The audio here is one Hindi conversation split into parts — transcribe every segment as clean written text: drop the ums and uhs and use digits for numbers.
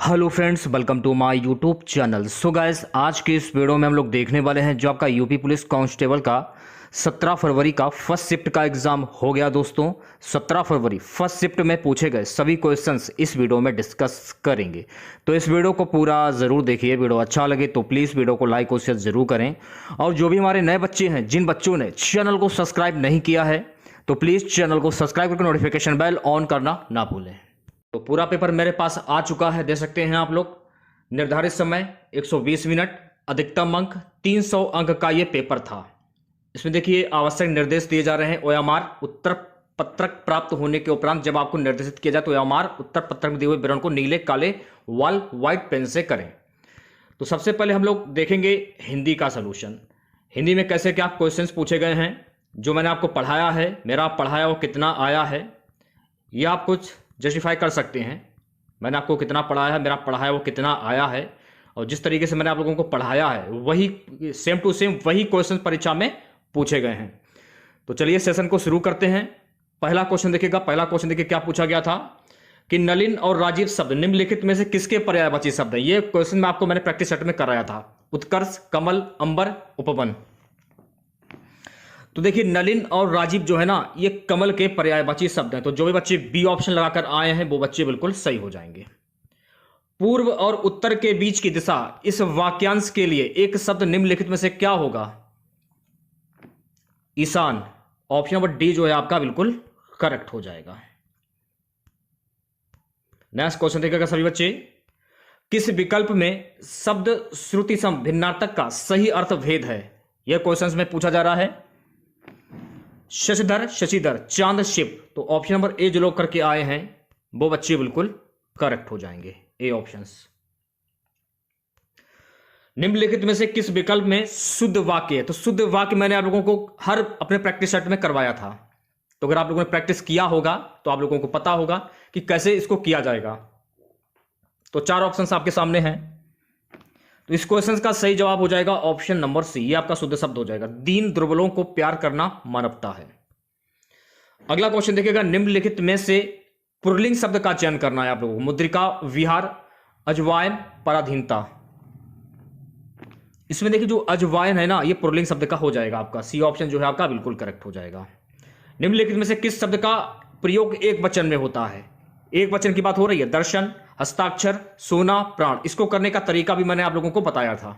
Hello friends, welcome to my YouTube channel. So guys, आज के इस वीडियो में हम लोग देखने वाले हैं जो आपका यूपी पुलिस कांस्टेबल का 17 फरवरी का फर्स्ट शिफ्ट का एग्जाम हो गया। दोस्तों 17 फरवरी फर्स्ट शिफ्ट में पूछे गए सभी क्वेश्चंस इस वीडियो में डिस्कस करेंगे, तो इस वीडियो को पूरा ज़रूर देखिए। वीडियो अच्छा लगे तो प्लीज़ वीडियो को लाइक और शेयर ज़रूर करें। और जो भी हमारे नए बच्चे हैं, जिन बच्चों ने चैनल को सब्सक्राइब नहीं किया है, तो प्लीज़ चैनल को सब्सक्राइब करके नोटिफिकेशन बेल ऑन करना ना भूलें। तो पूरा पेपर मेरे पास आ चुका है, देख सकते हैं आप लोग। निर्धारित समय 120 मिनट, अधिकतम अंक 300 अंक का ये पेपर था। इसमें देखिए आवश्यक निर्देश दिए जा रहे हैं। ओएमआर उत्तर पत्रक प्राप्त होने के उपरांत जब आपको निर्देशित किया जाए तो ओएमआर उत्तर पत्रक में दिए हुए विवरण को नीले काले वॉल व्हाइट पेन से करें। तो सबसे पहले हम लोग देखेंगे हिंदी का सलूशन। हिंदी में कैसे क्या क्वेश्चंस पूछे गए हैं। जो मैंने आपको पढ़ाया है, मेरा पढ़ाया वो कितना आया है, ये आप कुछ जस्टिफाई कर सकते हैं। मैंने आपको कितना पढ़ाया है, मेरा पढ़ाया वो कितना आया है, और जिस तरीके से मैंने आप लोगों को पढ़ाया है वही सेम टू सेम वही क्वेश्चन परीक्षा में पूछे गए हैं। तो चलिए सेशन को शुरू करते हैं। पहला क्वेश्चन देखिएगा। पहला क्वेश्चन देखिए क्या पूछा गया था कि नलिन और राजीव शब्द निम्नलिखित में से किसके पर्यायवाची शब्द है। ये क्वेश्चन मैंने प्रैक्टिस सेट में कराया था। उत्कर्ष, कमल, अंबर, उपवन। तो देखिए नलिन और राजीव जो है ना, ये कमल के पर्यायवाची शब्द हैं। तो जो भी बच्चे बी ऑप्शन लगाकर आए हैं वो बच्चे बिल्कुल सही हो जाएंगे। पूर्व और उत्तर के बीच की दिशा, इस वाक्यांश के लिए एक शब्द निम्नलिखित में से क्या होगा। ईशान। ऑप्शन नंबर डी जो है आपका बिल्कुल करेक्ट हो जाएगा। नेक्स्ट क्वेश्चन देखिएगा सभी बच्चे। किस विकल्प में शब्द श्रुति सम भिन्नार्थक का सही अर्थ भेद है। यह क्वेश्चन में पूछा जा रहा है। शशिधर, शशिधर, चांद, शिव। तो ऑप्शन नंबर ए जो लोग करके आए हैं वो बच्चे बिल्कुल करेक्ट हो जाएंगे। ए ऑप्शंस। निम्नलिखित में से किस विकल्प में शुद्ध वाक्य है। तो शुद्ध वाक्य मैंने आप लोगों को हर अपने प्रैक्टिस सेट में करवाया था। तो अगर आप लोगों ने प्रैक्टिस किया होगा तो आप लोगों को पता होगा कि कैसे इसको किया जाएगा। तो चार ऑप्शंस आपके सामने हैं। तो इस क्वेश्चन का सही जवाब हो जाएगा ऑप्शन नंबर सी। ये आपका शुद्ध शब्द हो जाएगा। दीन दुर्बलों को प्यार करना मानवता है। अगला क्वेश्चन देखिएगा। निम्नलिखित में से पुल्लिंग शब्द का चयन करना है आप लोगों को। मुद्रिका, विहार, अजवायन, पराधीनता। इसमें देखिए जो अजवायन है ना, ये पुल्लिंग शब्द का हो जाएगा आपका। सी ऑप्शन जो है आपका बिल्कुल करेक्ट हो जाएगा। निम्नलिखित में से किस शब्द का प्रयोग एक वचन में होता है। एक वचन की बात हो रही है। दर्शन, हस्ताक्षर, सोना, प्राण। इसको करने का तरीका भी मैंने आप लोगों को बताया था।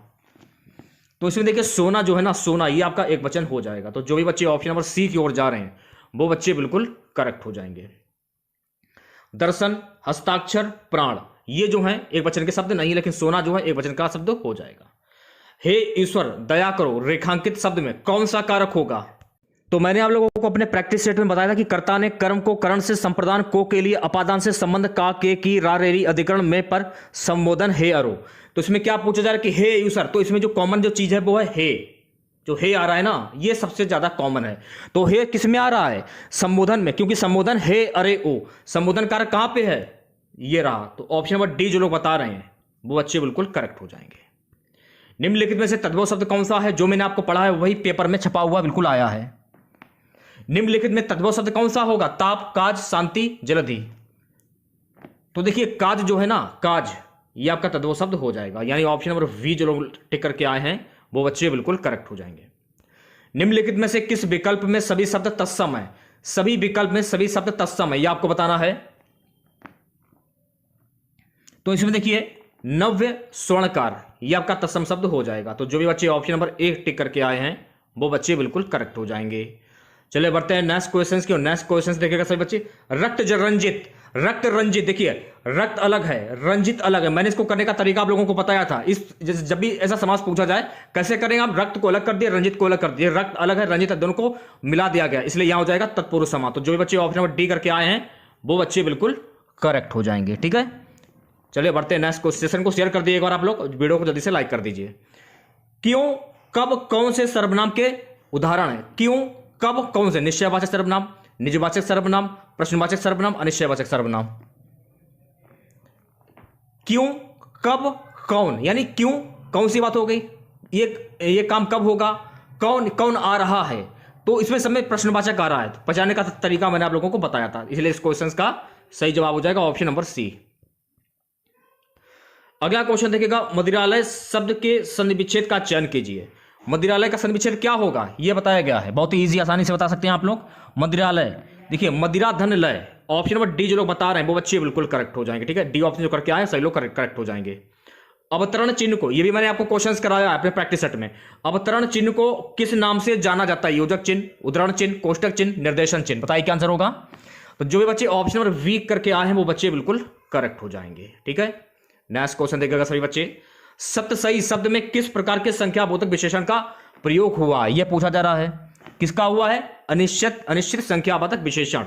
तो इसमें देखिए सोना जो है ना, सोना, ये आपका एक वचन हो जाएगा। तो जो भी बच्चे ऑप्शन नंबर सी की ओर जा रहे हैं वो बच्चे बिल्कुल करेक्ट हो जाएंगे। दर्शन, हस्ताक्षर, प्राण, ये जो है एक वचन के शब्द नहीं, लेकिन सोना जो है एक वचन का शब्द हो जाएगा। हे ईश्वर दया करो, रेखांकित शब्द में कौन सा कारक होगा। तो मैंने आप लोगों को अपने प्रैक्टिस सेट में बताया था कि कर्ता ने कर्म को करण से संप्रदान को के लिए अपादान से संबंध का के की रा रेरी अधिकरण में पर संबोधन हे अरो। तो इसमें क्या पूछा जा रहा है कि हे यूसर। तो इसमें जो कॉमन जो चीज है वो है हे। जो हे आ रहा है ना, ये सबसे ज्यादा कॉमन है। तो हे किस में आ रहा है, संबोधन में, क्योंकि संबोधन हे अरे ओ। संबोधन कारक कहां पे है, ये रहा। तो ऑप्शन नंबर डी जो लोग बता रहे हैं वो बच्चे बिल्कुल करेक्ट हो जाएंगे। निम्नलिखित में से तद्भव शब्द कौन सा है। जो मैंने आपको पढ़ा है वही पेपर में छपा हुआ बिल्कुल आया है। निम्नलिखित में तद्भव शब्द कौन सा होगा। ताप, काज, शांति, जलधि। तो देखिए काज जो है ना, काज, ये आपका तद्भव शब्द हो जाएगा। यानी ऑप्शन नंबर वी जो लोग टिक करके आए हैं वो बच्चे बिल्कुल करेक्ट हो जाएंगे। निम्नलिखित में से किस विकल्प में सभी शब्द तत्सम है। सभी विकल्प में सभी शब्द तत्सम है, यह आपको बताना है। तो इसमें देखिए नव्य स्वर्णकार, यह आपका तत्सम शब्द हो जाएगा। तो जो भी बच्चे ऑप्शन नंबर ए टिक करके आए हैं वो बच्चे बिल्कुल करेक्ट हो जाएंगे। चलिए बढ़ते हैं नेक्स्ट क्वेश्चंस की। नेक्स्ट क्वेश्चंस देखिएगा सभी बच्चे। रक्त रंजित, रक्त रंजित, देखिए रक्त अलग है, रंजित अलग है। मैंने इसको करने का तरीका आप लोगों को बताया था। इस जब भी ऐसा समास पूछा जाए कैसे करेंगे आप, रक्त को अलग कर दिए, रंजित को अलग कर दिए। रक्त अलग है, रंजित है, दोनों को मिला दिया गया, इसलिए यहां हो जाएगा तत्पुरुष समास। तो जो भी बच्चे ऑप्शन नंबर डी करके आए हैं वो बच्चे बिल्कुल करेक्ट हो जाएंगे। ठीक है, चलिए बढ़ते हैं नेक्स्ट सेशन को शेयर कर दिए एक बार आप लोग, वीडियो को जल्दी से लाइक कर दीजिए। क्यों, कब, कौन से सर्वनाम के उदाहरण है। क्यों, कब, कौन से। निश्चयवाचक सर्वनाम, निजवाचक सर्वनाम, प्रश्नवाचक सर्वनाम, अनिश्चयवाचक सर्वनाम। क्यों, कब, कौन, यानी क्यों कौन सी बात हो गई, ये काम कब होगा, कौन कौन आ रहा है। तो इसमें समय प्रश्नवाचक आ रहा है। पहचानने का तरीका मैंने आप लोगों को बताया था, इसलिए इस क्वेश्चन का सही जवाब हो जाएगा ऑप्शन नंबर सी। अगला क्वेश्चन देखिएगा, मदिरालय शब्द के संधि विच्छेद का चयन कीजिए। मदिरालय का संधि विच्छेद क्या होगा ये बताया गया है, बहुत ही इजी, आसानी से बता सकते हैं आप लोग। मदिरालय देखिए, मदिरा धन लय, ऑप्शन नंबर डी जो लोग बता रहे हैं वो बच्चे बिल्कुल करेक्ट हो जाएंगे। ठीक है, डी ऑप्शन जो करके आए सही लोग करेक्ट हो जाएंगे। अवतरण चिन्ह को, ये भी मैंने आपको क्वेश्चंस कराया है अपने प्रैक्टिस सेट में। अवतरण चिन्ह को किस नाम से जाना जाता है? योजक चिन्ह, उद्धरण चिन्ह, कोष्टक चिन्ह, निर्देशन चिन्ह। बताइए क्या आंसर होगा। तो जो भी बच्चे ऑप्शन नंबर वी करके आए हैं वो बच्चे बिल्कुल करेक्ट हो जाएंगे। ठीक है, नेक्स्ट क्वेश्चन देखिएगा सभी बच्चे, सप्तसई शब्द में किस प्रकार के संख्याबोधक विशेषण का प्रयोग हुआ, यह पूछा जा रहा है। किसका हुआ है? अनिश्चित संख्यावाचक विशेषण।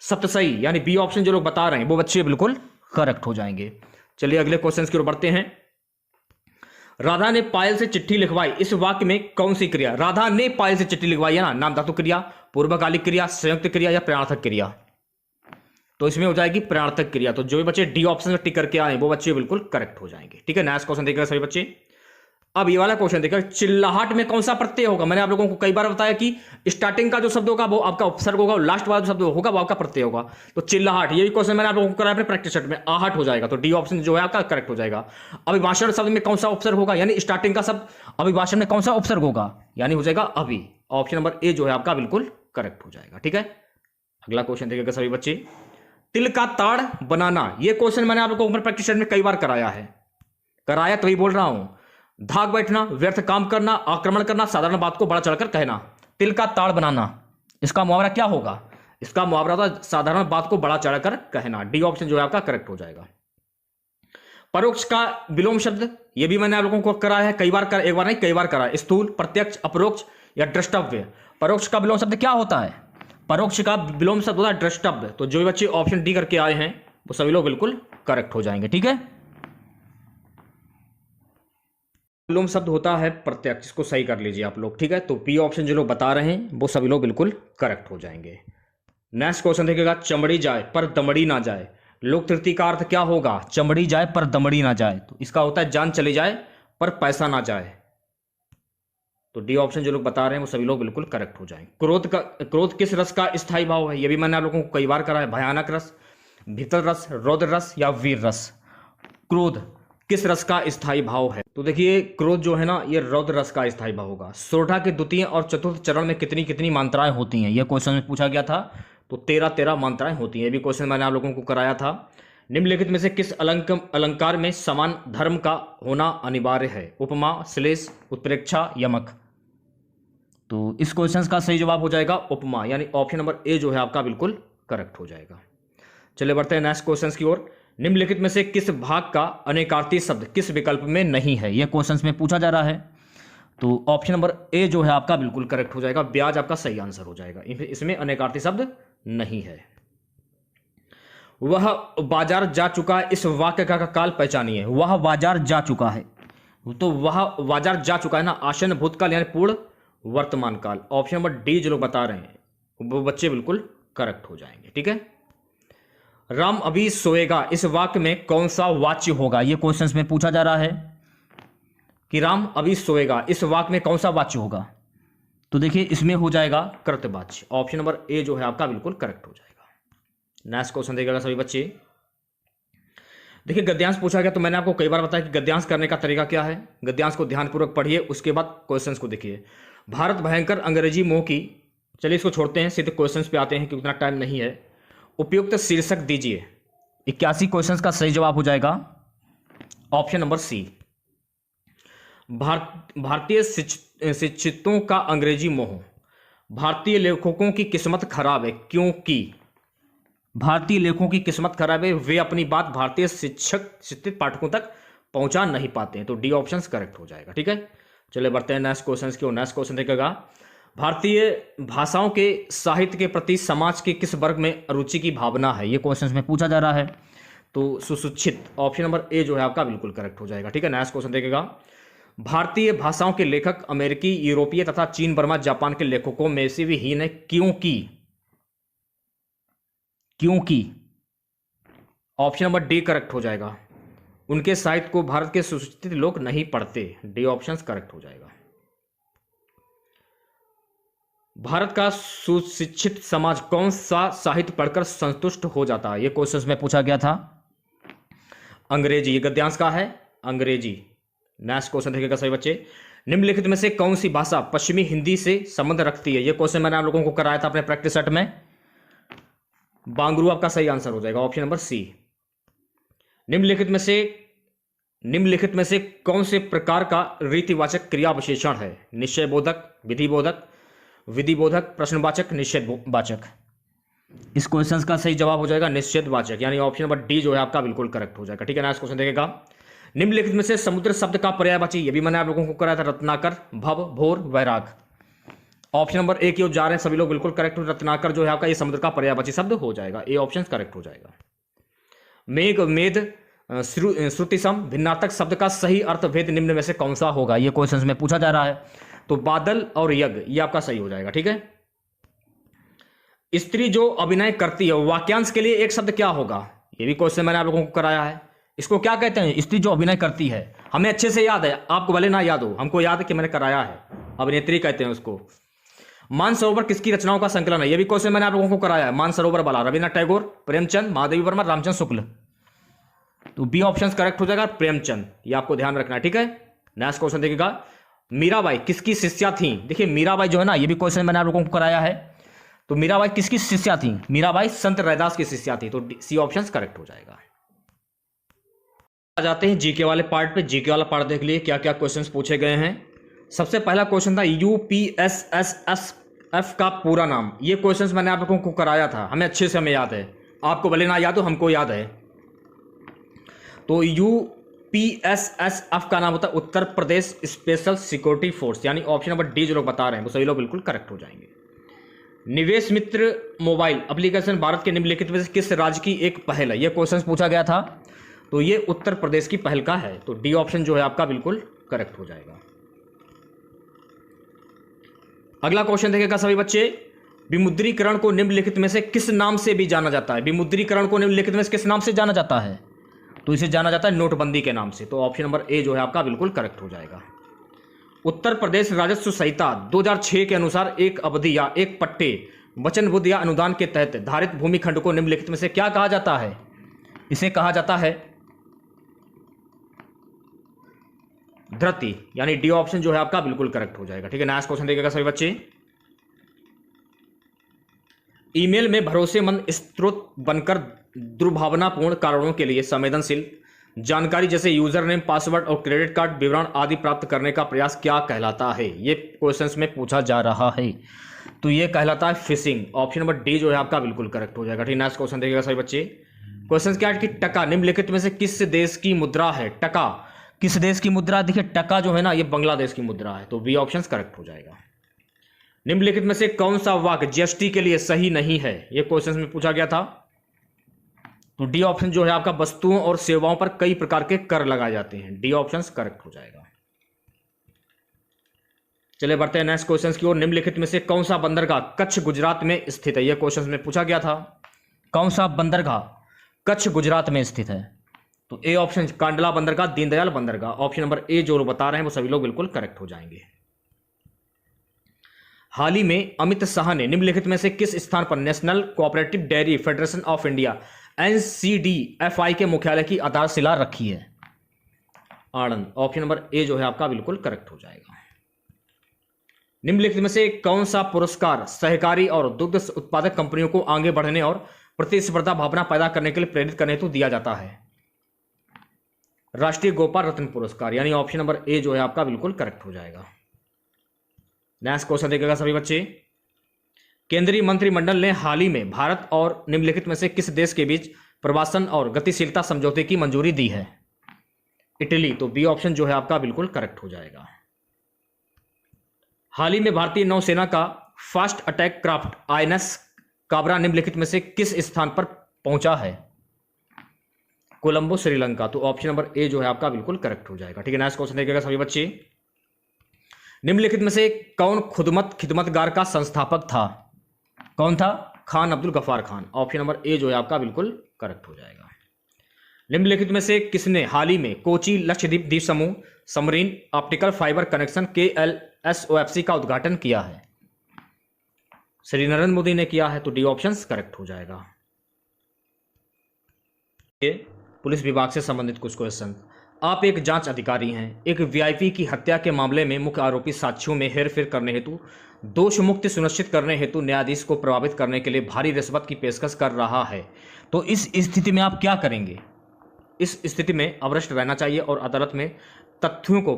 सप्तसई यानी बी ऑप्शन जो लोग बता रहे हैं वो बच्चे बिल्कुल करेक्ट हो जाएंगे। चलिए अगले क्वेश्चन की ओर बढ़ते हैं। राधा ने पायल से चिट्ठी लिखवाई, इस वाक्य में कौन सी क्रिया? राधा ने पायल से चिट्ठी लिखवाई है ना, नाम धातु क्रिया, पूर्वकालिक क्रिया, संयुक्त क्रिया या प्रयार्थक क्रिया? तो इसमें हो जाएगी प्रयार्थक क्रिया। तो जो भी बच्चे डी ऑप्शन में टिक करके आए वो बच्चे बिल्कुल करेक्ट हो जाएंगे। ठीक है, नेक्स्ट क्वेश्चन देखिएगा सभी बच्चे। अब ये वाला क्वेश्चन देखिएगा, चिल्लाहट में कौन सा प्रत्यय होगा? मैंने आप लोगों को कई बार बताया कि स्टार्टिंग का जो शब्द होगा वो आपका उपसर्ग होगा, लास्ट वाला जो शब्द होगा वो आपका प्रत्यय होगा। तो चिल्लाहट, ये भी क्वेश्चन मैंने आप लोगों को कराया अपने प्रैक्टिस सेट में, आहट हो जाएगा। तो डी ऑप्शन जो है आपका करेक्ट हो जाएगा। अभिभाषण शब्द में कौन सा उपसर्ग होगा, यानी स्टार्टिंग का शब्द अभिभाषण में कौन सा उपसर्ग होगा, यानी हो जाएगा अभि। ऑप्शन नंबर ए जो है आपका बिल्कुल करेक्ट हो जाएगा। ठीक है, अगला क्वेश्चन देखिएगा सभी बच्चे, तिल का ताड़ बनाना, ये क्वेश्चन मैंने आप लोगों को प्रैक्टिस सेट में कई बार कराया तो ही बोल रहा हूं। धाक बैठना, व्यर्थ काम करना, आक्रमण करना, साधारण बात को बड़ा चढ़कर कहना। तिल का ताड़ बनाना, इसका मुहावरा क्या होगा? इसका मुहावरा था साधारण बात को बड़ा चढ़कर कहना। डी ऑप्शन जो है आपका करेक्ट हो जाएगा। परोक्ष का विलोम शब्द, ये भी मैंने आप लोगों को कराया है कई बार, एक बार नहीं कई बार कराया। स्थूल, प्रत्यक्ष, अपरोक्ष या द्रष्टव्य। परोक्ष का विलोम शब्द क्या होता है? परोक्ष का विलोम शब्द होता है द्रष्टव्य। तो जो भी बच्चे ऑप्शन डी करके आए हैं वो सभी लोग बिल्कुल करेक्ट हो जाएंगे। ठीक है, विलोम शब्द होता है प्रत्यक्ष, इसको सही कर लीजिए आप लोग। ठीक है, तो बी ऑप्शन जो लोग बता रहे हैं वो सभी लोग बिल्कुल करेक्ट हो जाएंगे। नेक्स्ट क्वेश्चन देखिएगा, चमड़ी जाए पर दमड़ी ना जाए, लोक तृतीय का अर्थ क्या होगा? चमड़ी जाए पर दमड़ी ना जाए, तो इसका होता है जान चली जाए पर पैसा ना जाए। तो डी ऑप्शन जो लोग बता रहे हैं वो सभी लोग बिल्कुल करेक्ट हो जाएंगे। क्रोध किस रस का स्थायी भाव है? ये भी मैंने आप लोगों को कई बार कराया। भयानक रस, भीतर रस, रौद्र रस या वीर रस। क्रोध किस रस का स्थायी भाव है? तो देखिए क्रोध जो है ना ये रौद्र रस का स्थायी भाव होगा। सोरठा के द्वितीय और चतुर्थ चरण में कितनी कितनी मात्राएं होती हैं? यह क्वेश्चन में पूछा गया था। तो 13 मात्राएं होती हैं। ये भी क्वेश्चन मैंने आप लोगों को कराया था। निम्नलिखित में से किस अलंकार में समान धर्म का होना अनिवार्य है? उपमा, श्लेष, उत्प्रेक्षा, यमक। तो इस क्वेश्चन का सही जवाब हो जाएगा उपमा, यानी ऑप्शन नंबर ए जो है आपका बिल्कुल करेक्ट हो जाएगा। चलिए बढ़ते हैं नेक्स्ट क्वेश्चन की ओर। निम्नलिखित में से किस भाग का अनेकार्थी शब्द किस विकल्प में नहीं है? यह क्वेश्चन में पूछा जा रहा है। तो ऑप्शन नंबर ए जो है आपका बिल्कुल करेक्ट हो जाएगा। ब्याज आपका सही आंसर हो जाएगा, इसमें अनेकार्थी शब्द नहीं है। वह बाजार जा चुका है, इस वाक्य का काल पहचानिए। वह बाजार जा चुका है, तो वह बाजार जा चुका है ना, आसन भूतकाल यानी पूर्ण वर्तमान काल। ऑप्शन नंबर डी जो लोग बता रहे हैं वो बच्चे बिल्कुल करेक्ट हो जाएंगे। ठीक है, राम अभी सोएगा, इस वाक्य में कौन सा वाच्य होगा? यह क्वेश्चंस में पूछा जा रहा है कि राम अभी सोएगा, इस वाक्य में कौन सा वाच्य होगा? तो देखिए इसमें हो जाएगा कृतवाच्य। ऑप्शन नंबर ए जो है आपका बिल्कुल करेक्ट हो जाएगा। नेक्स्ट क्वेश्चन देखिएगा सभी बच्चे। देखिए गद्यांश पूछा गया, तो मैंने आपको कई बार बताया कि गद्यांश करने का तरीका क्या है। गद्यांश को ध्यानपूर्वक पढ़िए, उसके बाद क्वेश्चंस को देखिए। भारत भयंकर अंग्रेजी मोह की, चलिए इसको छोड़ते हैं, सीधे क्वेश्चंस पे आते हैं कि उतना टाइम नहीं है। उपयुक्त शीर्षक दीजिए। 81 क्वेश्चंस का सही जवाब हो जाएगा ऑप्शन नंबर सी। भारतीय शिक्षितों का अंग्रेजी मोह। भारतीय लेखकों की किस्मत खराब है, क्योंकि भारतीय लेखकों की किस्मत खराब है, वे अपनी बात भारतीय शिक्षित पाठकों तक पहुंचा नहीं पाते हैं। तो डी ऑप्शन करेक्ट हो जाएगा। ठीक है, चलिए बढ़ते हैं नेक्स्ट क्वेश्चन की ओर। नेक्स्ट क्वेश्चन देखेगा, भारतीय भाषाओं के साहित्य के प्रति समाज के किस वर्ग में रुचि की भावना है? ये क्वेश्चन में पूछा जा रहा है। तो सुशिक्षित, ऑप्शन नंबर ए जो है आपका बिल्कुल करेक्ट हो जाएगा। ठीक है, नेक्स्ट क्वेश्चन देखेगा, भारतीय भाषाओं के लेखक अमेरिकी, यूरोपीय तथा चीन, बर्मा, जापान के लेखकों में से भी हीन है, क्योंकि ऑप्शन नंबर डी करेक्ट हो जाएगा। उनके साहित्य को भारत के सुशिक्षित लोग नहीं पढ़ते। डी ऑप्शन करेक्ट हो जाएगा। भारत का सुशिक्षित समाज कौन सा साहित्य पढ़कर संतुष्ट हो जाता है? यह क्वेश्चन में पूछा गया था। अंग्रेजी, ये गद्यांश का है। अंग्रेजी। नेक्स्ट क्वेश्चन देखिएगा सभी बच्चे, निम्नलिखित में से कौन सी भाषा पश्चिमी हिंदी से संबंध रखती है? ये क्वेश्चन मैंने आप लोगों को कराया था अपने प्रैक्टिस सेट में। बांगरू आपका सही आंसर हो जाएगा, ऑप्शन नंबर सी। निम्नलिखित में से कौन से प्रकार का रीतिवाचक क्रिया विशेषण है? निश्चय बोधक, विधि बोधक, प्रश्नवाचक, निषेधवाचक। इस क्वेश्चन का सही जवाब हो जाएगा निषेधवाचक, यानी ऑप्शन नंबर डी जो है आपका बिल्कुल करेक्ट हो जाएगा। ठीक है, नेक्स्ट क्वेश्चन देखेगा, निम्नलिखित में से समुद्र शब्द का पर्यायवाची, ये भी मैंने आप लोगों को कराया था, रत्नाकर, भव, भोर, वैराग। ऑप्शन नंबर ए की ओर जा रहे हैं सभी लोग, बिल्कुल करेक्ट हो। रत्नाकर जो है आपका ये समुद्र का पर्यायवाची शब्द हो जाएगा, ए ऑप्शन करेक्ट हो जाएगा। मेघ, मेद, श्रुतिसम, भिन्नार्थक शब्द का सही अर्थ भेद निम्न में से कौन सा होगा? ये क्वेश्चन में पूछा जा रहा है, तो बादल और यज्ञ ये आपका सही हो जाएगा। ठीक है, स्त्री जो अभिनय करती है, वाक्यांश के लिए एक शब्द क्या होगा? ये भी क्वेश्चन मैंने आप लोगों को कराया है। इसको क्या कहते हैं? स्त्री जो अभिनय करती है। हमें अच्छे से याद है, आपको भले ना याद हो, हमको याद है कि मैंने कराया है। अभिनेत्री कहते हैं उसको। मानसरोवर किसकी रचनाओं का संकलन है? ये भी क्वेश्चन मैंने आप लोगों को कराया है। मानसरोवर बाला, रविन्द्रनाथ टैगोर, प्रेमचंद, महादेवी वर्मा, रामचंद्र शुक्ल। तो बी ऑप्शन करेक्ट हो जाएगा, प्रेमचंद। ये आपको ध्यान रखना है। ठीक है, नेक्स्ट क्वेश्चन देखिएगा, मीराबाई किसकी शिष्या थी? देखिए मीराबाई जो है ना, ये भी क्वेश्चन मैंने आप लोगों को कराया है। तो मीराबाई किसकी शिष्या थी? मीराबाई संत रैदास की शिष्या थी, तो सी ऑप्शन करेक्ट हो जाएगा। आ जाते हैं जीके वाले पार्ट पे। जीके वाला पार्ट देख लिए क्या क्या क्वेश्चंस पूछे गए हैं। सबसे पहला क्वेश्चन था यूपीएसएसएफ का पूरा नाम। ये क्वेश्चंस मैंने आप लोगों को कराया था, हमें अच्छे से हमें याद है। आपको भले ना याद हो, हमको याद है। तो यूपीएसएसएफ का नाम होता है Uttar Pradesh special security force, यानी ऑप्शन नंबर डी जो लोग बता रहे हैं वो सभी लोग बिल्कुल करेक्ट हो जाएंगे। निवेश मित्र मोबाइल एप्लीकेशन भारत के निम्नलिखित में से किस राज्य की एक पहल है? यह क्वेश्चन पूछा गया था, तो ये उत्तर प्रदेश की पहल का है, तो डी ऑप्शन जो है आपका बिल्कुल करेक्ट हो जाएगा। अगला क्वेश्चन देखेगा सभी बच्चे, विमुद्रीकरण को निम्नलिखित में से किस नाम से भी जाना जाता है? विमुद्रीकरण को निम्नलिखित में से किस नाम से जाना जाता है? तो इसे जाना जाता है नोटबंदी के नाम से, तो ऑप्शन नंबर ए जो है आपका बिल्कुल करेक्ट हो जाएगा। उत्तर प्रदेश राजस्व संहिता 2006 के अनुसार एक अवधि या एक पट्टे वचनबद्ध या अनुदान के तहत धारित भूमि खंड को निम्नलिखित में से क्या कहा जाता है? इसे कहा जाता है धृति, यानी डी ऑप्शन जो है आपका बिल्कुल करेक्ट हो जाएगा। ठीक है, नेक्स्ट क्वेश्चन देखिएगा सभी बच्चे, ईमेल में भरोसेमंद स्रोत बनकर दुर्भावनापूर्ण कारणों के लिए संवेदनशील जानकारी जैसे यूजर नेम, पासवर्ड और क्रेडिट कार्ड विवरण आदि प्राप्त करने का प्रयास क्या कहलाता है? ये क्वेश्चंस में पूछा जा रहा है, तो ये कहलाता है फिशिंग। ऑप्शन नंबर डी जो है आपका बिल्कुल करेक्ट हो जाएगा। ठीक, नेक्स्ट क्वेश्चन देखिएगा सभी बच्चे, क्वेश्चन क्या है कि टका निम्नलिखित में से किस देश की मुद्रा है? टका किस देश की मुद्रा? देखिए टका जो है ना, ये बांग्लादेश की मुद्रा है, तो बी ऑप्शन करेक्ट हो जाएगा। निम्नलिखित में से कौन सा वाक्य जीएसटी के लिए सही नहीं है? ये क्वेश्चन में पूछा गया था, तो डी ऑप्शन जो है आपका वस्तुओं और सेवाओं पर कई प्रकार के कर लगाए जाते हैं, डी ऑप्शन करेक्ट हो जाएगा। चलिए बढ़ते हैं नेक्स्ट क्वेश्चन की ओर, निम्नलिखित में से कौन सा बंदरगाह कच्छ गुजरात में स्थित है? यह क्वेश्चन में पूछा गया था, कौन सा बंदरगाह कच्छ गुजरात में स्थित है? तो ए ऑप्शन कांडला बंदरगाह, दीनदयाल बंदरगाह। ऑप्शन नंबर ए जो लोग बता रहे हैं वो सभी लोग बिल्कुल करेक्ट हो जाएंगे। हाल ही में अमित शाह ने निम्नलिखित में से किस स्थान पर national cooperative dairy federation of India NCDFI के मुख्यालय की आधारशिला रखी है? आनंद। ऑप्शन नंबर ए जो है आपका बिल्कुल करेक्ट हो जाएगा। निम्नलिखित में से कौन सा पुरस्कार सहकारी और दुग्ध उत्पादक कंपनियों को आगे बढ़ने और प्रतिस्पर्धा भावना पैदा करने के लिए प्रेरित करने हेतु दिया जाता है? राष्ट्रीय गोपाल रत्न पुरस्कार, यानी ऑप्शन नंबर ए जो है आपका बिल्कुल करेक्ट हो जाएगा। नेक्स्ट क्वेश्चन देखिएगा सभी बच्चे, केंद्रीय मंत्रिमंडल ने हाल ही में भारत और निम्नलिखित में से किस देश के बीच प्रवासन और गतिशीलता समझौते की मंजूरी दी है? इटली, तो बी ऑप्शन जो है आपका बिल्कुल करेक्ट हो जाएगा। हाल ही में भारतीय नौसेना का fast attack craft INS Kabra निम्नलिखित में से किस स्थान पर पहुंचा है? कोलंबो, श्रीलंका, तो ऑप्शन नंबर ए जो है आपका बिल्कुल करेक्ट हो जाएगा। ठीक है, नेक्स्ट क्वेश्चन देखिएगा सभी बच्चे, निम्नलिखित में से कौन खुदमत खिदमतगार का संस्थापक था? कौन था? Khan Abdul Ghaffar Khan. Option number A जो है आपका बिल्कुल करेक्ट हो जाएगा। निम्नलिखित में से किसने हाल ही में कोची लक्षद्वीप द्वीप समूह Samreen optical fibre connection KLSOFC का उद्घाटन किया है? श्री नरेंद्र मोदी ने किया है, तो डी ऑप्शन करेक्ट हो जाएगा। पुलिस विभाग से संबंधित कुछ क्वेश्चन, आप एक जांच अधिकारी हैं। एक वीआईपी की हत्या के मामले में मुख्य आरोपी साक्ष्यों में हेरफेर करने हेतु दोष मुक्ति सुनिश्चित करने हेतु न्यायाधीश को प्रभावित करने के लिए भारी रिश्वत की पेशकश कर रहा है। तो इस स्थिति में आप क्या करेंगे? इस स्थिति में अवरिष्ठ रहना चाहिए और अदालत में तथ्यों को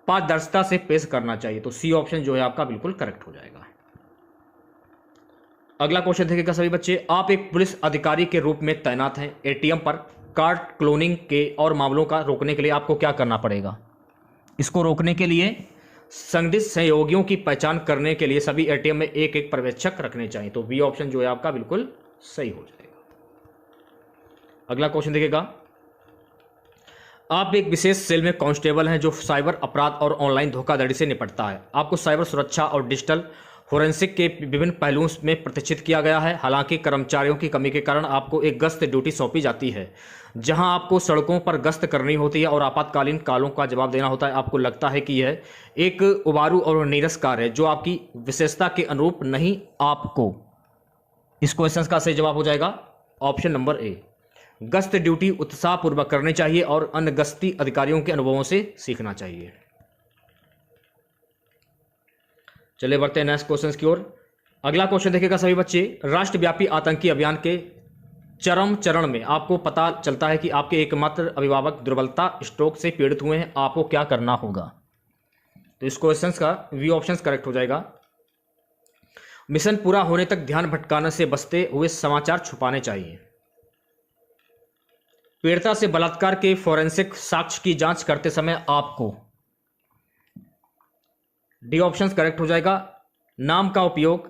पारदर्शिता से पेश करना चाहिए। तो सी ऑप्शन जो है आपका बिल्कुल करेक्ट हो जाएगा। अगला क्वेश्चन देखिएगा सभी बच्चे, आप एक पुलिस अधिकारी के रूप में तैनात हैं। एटीएम पर कार्ड क्लोनिंग के और मामलों का रोकने के लिए आपको क्या करना पड़ेगा? इसको रोकने के लिए संदिग्ध सहयोगियों की पहचान करने के लिए सभी एटीएम में एक एक पर्यवेक्षक रखने चाहिए। तो बी ऑप्शन जो है आपका बिल्कुल सही हो जाएगा। अगला क्वेश्चन देखिएगा, आप एक विशेष सेल में कांस्टेबल हैं जो साइबर अपराध और ऑनलाइन धोखाधड़ी से निपटता है। आपको साइबर सुरक्षा और डिजिटल फोरेंसिक के विभिन्न पहलुओं में प्रतिष्ठित किया गया है। हालांकि कर्मचारियों की कमी के कारण आपको एक गश्त ड्यूटी सौंपी जाती है, जहां आपको सड़कों पर गश्त करनी होती है और आपातकालीन कालों का जवाब देना होता है। आपको लगता है कि यह एक उबारू और नीरस कार्य है जो आपकी विशेषता के अनुरूप नहीं। आपको इस क्वेश्चन का सही जवाब हो जाएगा ऑप्शन नंबर ए। गश्त ड्यूटी उत्साहपूर्वक करनी चाहिए और अन्य गश्ती अधिकारियों के अनुभवों से सीखना चाहिए। चलिए बढ़ते हैं नेक्स्ट क्वेश्चन की ओर। अगला क्वेश्चन देखिएगा सभी बच्चे, राष्ट्रव्यापी आतंकी अभियान के चरम चरण में आपको पता चलता है कि आपके एकमात्र अभिभावक दुर्बलता स्ट्रोक से पीड़ित हुए हैं। आपको क्या करना होगा? तो इस क्वेश्चन का वी ऑप्शन करेक्ट हो जाएगा। मिशन पूरा होने तक ध्यान भटकाने से बचते हुए समाचार छुपाने चाहिए। पीड़िता से बलात्कार के फोरेंसिक साक्ष्य की जांच करते समय आपको डी ऑप्शन करेक्ट हो जाएगा। नाम का उपयोग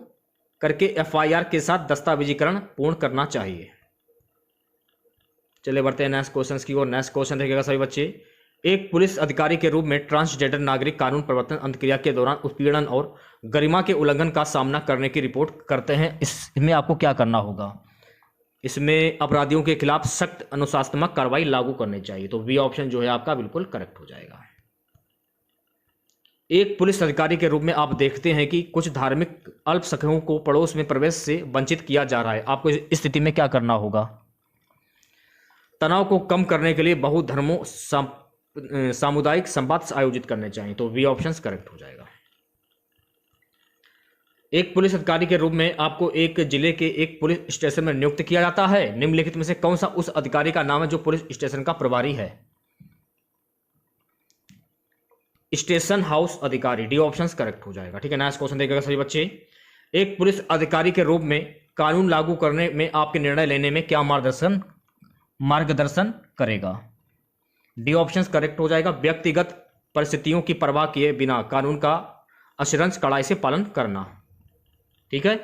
करके एफआईआर के साथ दस्तावेजीकरण पूर्ण करना चाहिए। चलिए बढ़ते हैं नेक्स्ट क्वेश्चन की ओर। नेक्स्ट क्वेश्चन रहेगा सभी बच्चे, एक पुलिस अधिकारी के रूप में ट्रांसजेंडर नागरिक कानून प्रवर्तन अंतक्रिया के दौरान उत्पीड़न और गरिमा के उल्लंघन का सामना करने की रिपोर्ट करते हैं। इसमें आपको क्या करना होगा? इसमें अपराधियों के खिलाफ सख्त अनुशासनात्मक कार्रवाई लागू करनी चाहिए। तो बी ऑप्शन जो है आपका बिल्कुल करेक्ट हो जाएगा। एक पुलिस अधिकारी के रूप में आप देखते हैं कि कुछ धार्मिक अल्पसंख्यकों को पड़ोस में प्रवेश से वंचित किया जा रहा है। आपको इस स्थिति में क्या करना होगा? तनाव को कम करने के लिए बहुधर्मों सामुदायिक संवाद आयोजित करने चाहिए। तो बी ऑप्शन करेक्ट हो जाएगा। एक पुलिस अधिकारी के रूप में आपको एक जिले के एक पुलिस स्टेशन में नियुक्त किया जाता है। निम्नलिखित में से कौन सा उस अधिकारी का नाम है जो पुलिस स्टेशन का प्रभारी है? स्टेशन हाउस अधिकारी, डी ऑप्शन करेक्ट हो जाएगा। ठीक है, नेक्स्ट क्वेश्चन देखिएगा सभी बच्चे, एक पुलिस अधिकारी के रूप में कानून लागू करने में आपके निर्णय लेने में क्या मार्गदर्शन करेगा? डी ऑप्शन करेक्ट हो जाएगा। व्यक्तिगत परिस्थितियों की परवाह किए बिना कानून का अक्षरशः कड़ाई से पालन करना। ठीक है,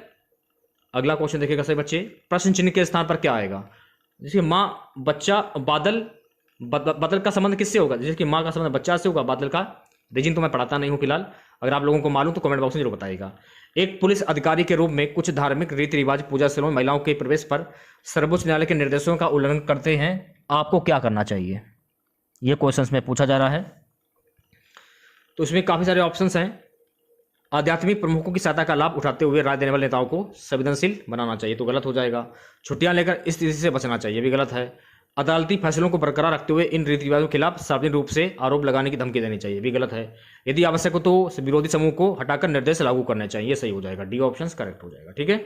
अगला क्वेश्चन देखिएगा सभी बच्चे, प्रश्न चिन्ह के स्थान पर क्या आएगा? जैसे माँ बच्चा बादल, बादल का संबंध किससे होगा? जैसे कि माँ का संबंध बच्चा से होगा, बादल का रीजन तो मैं पढ़ाता नहीं हूं फिलहाल, अगर आप लोगों को मालूम तो कमेंट बॉक्स में जरूर बताइएगा। एक पुलिस अधिकारी के रूप में कुछ धार्मिक रीति रिवाज पूजा स्थलों में महिलाओं के प्रवेश पर सर्वोच्च न्यायालय के निर्देशों का उल्लंघन करते हैं। आपको क्या करना चाहिए? ये क्वेश्चन में पूछा जा रहा है। तो इसमें काफी सारे ऑप्शंस हैं। आध्यात्मिक प्रमुखों की सहायता का लाभ उठाते हुए राय देने वाले नेताओं को संवेदनशील बनाना चाहिए, तो गलत हो जाएगा। छुट्टियां लेकर इस स्थिति से बचना चाहिए, भी गलत है। अदालती फैसलों को बरकरार रखते हुए इन रीति रिवाजों के खिलाफ सार्वजनिक रूप से आरोप लगाने की धमकी देनी चाहिए, भी गलत है। यदि आवश्यक हो तो विरोधी समूह को हटाकर निर्देश लागू करने चाहिए, सही हो जाएगा। डी ऑप्शन करेक्ट हो जाएगा। ठीक है,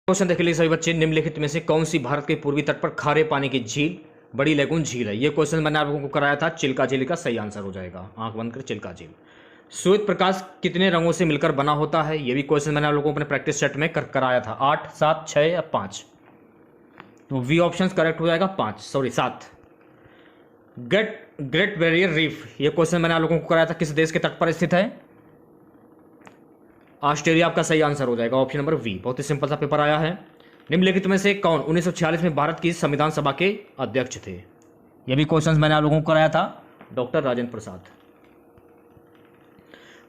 क्वेश्चन देख लीजिए सभी बच्चे, निम्नलिखित में से कौन सी भारत के पूर्वी तट पर खारे पानी की झील बड़ी लेगून झील है? ये क्वेश्चन मैंने आप लोगों को कराया था, चिल्का झील का सही आंसर हो जाएगा। आंख बंद कर चिल्का झील। श्वेत प्रकाश कितने रंगों से मिलकर बना होता है? ये भी क्वेश्चन मैंने आप लोगों को अपने प्रैक्टिस सेट में कराया था। 8, 7, 6 या 5? तो वी ऑप्शन करेक्ट हो जाएगा 7। ग्रेट बैरियर रीफ, ये क्वेश्चन मैंने आप लोगों को कराया था, किस देश के तट पर स्थित है? ऑस्ट्रेलिया आपका सही आंसर हो जाएगा, ऑप्शन नंबर वी। बहुत ही सिंपल सा पेपर आया है। निम्नलिखित में से कौन 1946 में भारत की संविधान सभा के अध्यक्ष थे? यह भी क्वेश्चन मैंने आप लोगों को कराया था, डॉक्टर राजेंद्र प्रसाद।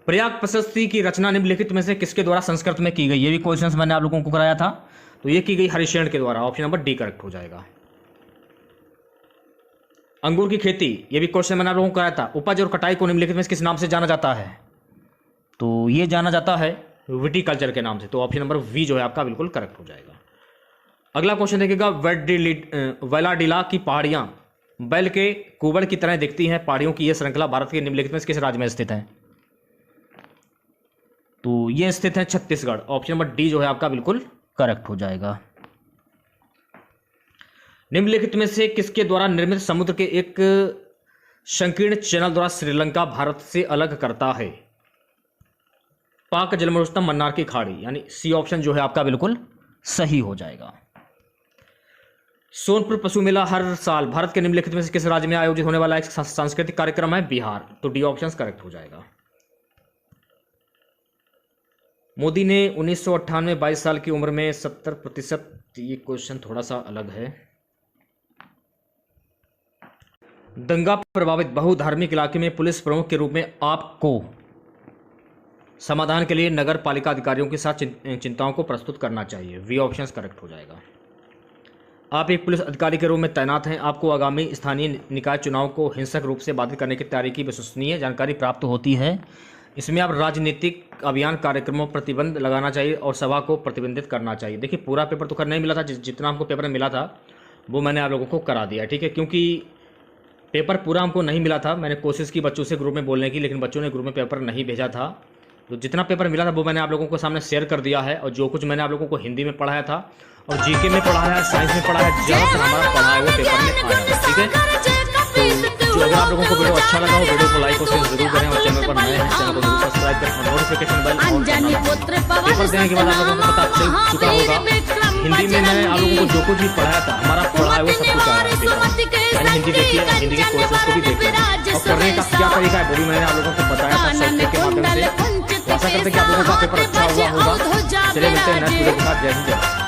प्रयाग प्रशस्ति की रचना निम्नलिखित में से किसके द्वारा संस्कृत में की गई? ये भी क्वेश्चन मैंने आप लोगों को कराया था, तो ये की गई हरिशेन के द्वारा, ऑप्शन नंबर डी करेक्ट हो जाएगा। अंगूर की खेती, ये भी क्वेश्चन मैंने आप लोगों को कराया था। उपज और कटाई को निम्नलिखित में किस नाम से जाना जाता है? तो ये जाना जाता है विटिकल्चर के नाम से, तो ऑप्शन नंबर वी जो है आपका बिल्कुल करेक्ट हो जाएगा। अगला क्वेश्चन देखिएगा, वेलाडिला की पहाड़ियां बैल के कुबड़ की तरह दिखती हैं पहाड़ियों की यह श्रृंखला भारत के निम्नलिखित में से किस राज्य में स्थित है? तो ये स्थित है छत्तीसगढ़। ऑप्शन नंबर डी जो है आपका बिल्कुल करेक्ट हो जाएगा। निम्नलिखित में से किसके द्वारा निर्मित समुद्र के एक संकीर्ण चैनल द्वारा श्रीलंका भारत से अलग करता है? पाक जलमरुस्थल, मन्नार की खाड़ी, यानी सी ऑप्शन जो है आपका बिल्कुल सही हो जाएगा। सोनपुर पशु मेला हर साल भारत के निम्नलिखित में से किस राज्य में आयोजित होने वाला एक सांस्कृतिक कार्यक्रम है? बिहार। तो डी ऑप्शन करेक्ट हो जाएगा। मोदी ने 1998 में 22 साल की उम्र में 70%, ये क्वेश्चन थोड़ा सा अलग है। दंगा प्रभावित बहुधार्मिक इलाके में पुलिस प्रमुख के रूप में आपको समाधान के लिए नगर पालिका अधिकारियों के साथ चिंताओं को प्रस्तुत करना चाहिए। वी ऑप्शन करेक्ट हो जाएगा। आप एक पुलिस अधिकारी के रूप में तैनात हैं। आपको आगामी स्थानीय निकाय चुनाव को हिंसक रूप से बाधित करने की तैयारी की विश्वसनीय जानकारी प्राप्त होती है। इसमें आप राजनीतिक अभियान कार्यक्रमों पर प्रतिबंध लगाना चाहिए और सभा को प्रतिबंधित करना चाहिए। देखिए पूरा पेपर तो कर नहीं मिला था, जितना हमको पेपर में मिला था वो मैंने आप लोगों को करा दिया, ठीक है। क्योंकि पेपर पूरा हमको नहीं मिला था, मैंने कोशिश की बच्चों से ग्रुप में बोलने की, लेकिन बच्चों ने ग्रुप में पेपर नहीं भेजा था। तो जितना पेपर मिला था वो मैंने आप लोगों को सामने शेयर कर दिया है। और जो कुछ मैंने आप लोगों को हिंदी में पढ़ाया था और जीके में पढ़ाया है, साइंस में पढ़ाया है, ज़्यादातर हमारा पढ़ाया वो पेपर में आया है, ठीक है। तो अगर आप लोगों को वीडियो अच्छा लगा हो, वीडियो को लाइक और शेयर जरूर करें और चैनल पर नए हैं चैनल को जरूर सब्सक्राइब करें और नोटिफिकेशन बेल ऑन करना। पेपर देने के बाद आप लोगों को पता चल चुका होगा हिंदी में मैंने आप लोगों को जो कुछ भी पढ़ाया था, हमारा पढ़ा है वो सब कुछ आया है पेपर। मैंने हिंदी देखी है, हिंदी के कोर्सेज को भी देखा है और करने का क्या तरीका है वो भी मैंने आप लोगों को बताया था सॉफ्टवेयर के माध्यम से। आशा करते हैं कि आप लोगों का पेपर अच्छा हुआ होगा। चलिए मिलते हैं नेक्स्ट वीडियो के साथ। जय हिंद।